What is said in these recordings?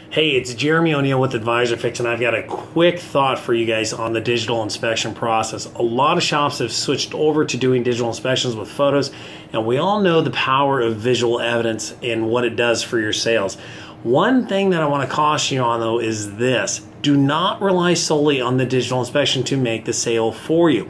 Hey, it's Jeremy O'Neill with Advisorfix, and I've got a quick thought for you guys on the digital inspection process. A lot of shops have switched over to doing digital inspections with photos, and we all know the power of visual evidence and what it does for your sales. One thing that I want to caution you on, though, is this. Do not rely solely on the digital inspection to make the sale for you.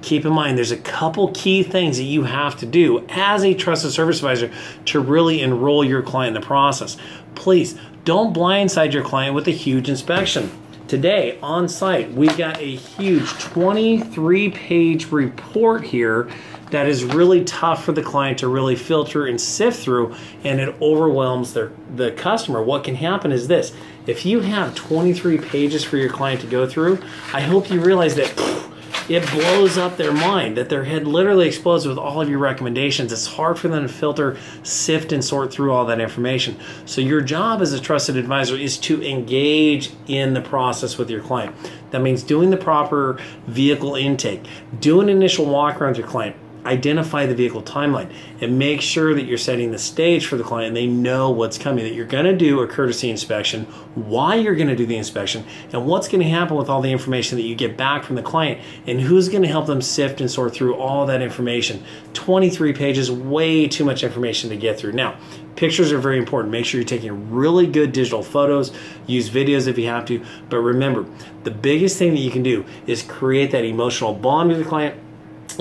Keep in mind, there's a couple key things that you have to do as a trusted service advisor to really enroll your client in the process. Please don't blindside your client with a huge inspection. Today on site, we've got a huge 23-page report here that is really tough for the client to really filter and sift through, and it overwhelms the customer. What can happen is this: if you have 23 pages for your client to go through, I hope you realize that it blows up their mind, that their head literally explodes with all of your recommendations. It's hard for them to filter, sift, and sort through all that information. So your job as a trusted advisor is to engage in the process with your client. That means doing the proper vehicle intake, do an initial walk around with your client, identify the vehicle timeline, and make sure that you're setting the stage for the client and they know what's coming, that you're going to do a courtesy inspection, why you're going to do the inspection, and what's going to happen with all the information that you get back from the client, and who's going to help them sift and sort through all that information. 23 pages, way too much information to get through. Now, pictures are very important. Make sure you're taking really good digital photos. Use videos if you have to. But remember, the biggest thing that you can do is create that emotional bond with the client,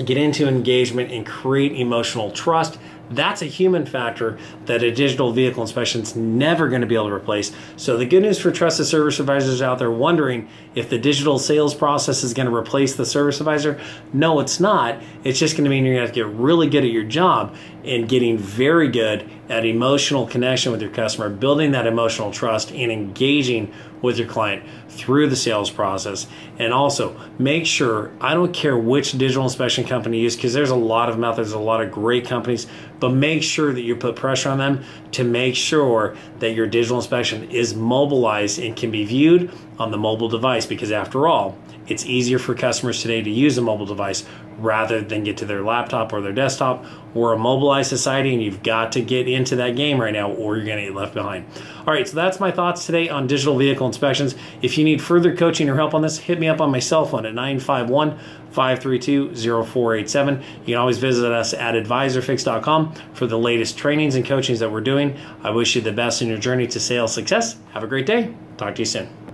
get into engagement, and create emotional trust. That's a human factor that a digital vehicle inspection is never going to be able to replace. So the good news for trusted service advisors out there wondering if the digital sales process is going to replace the service advisor, no, it's not. It's just going to mean you're going to have to get really good at your job and getting very good at emotional connection with your customer, building that emotional trust and engaging with your client through the sales process. And also make sure, I don't care which digital inspection company you use, because there's a lot of them out there, there's a lot of great companies, but make sure that you put pressure on them to make sure that your digital inspection is mobilized and can be viewed on the mobile device, because after all, it's easier for customers today to use a mobile device rather than get to their laptop or their desktop. We're a mobilized society, and you've got to get into that game right now or you're going to get left behind. All right, so that's my thoughts today on digital vehicle inspections. If you need further coaching or help on this, hit me up on my cell phone at 951-532-0487. You can always visit us at advisorfix.com for the latest trainings and coachings that we're doing. I wish you the best in your journey to sales success. Have a great day. Talk to you soon.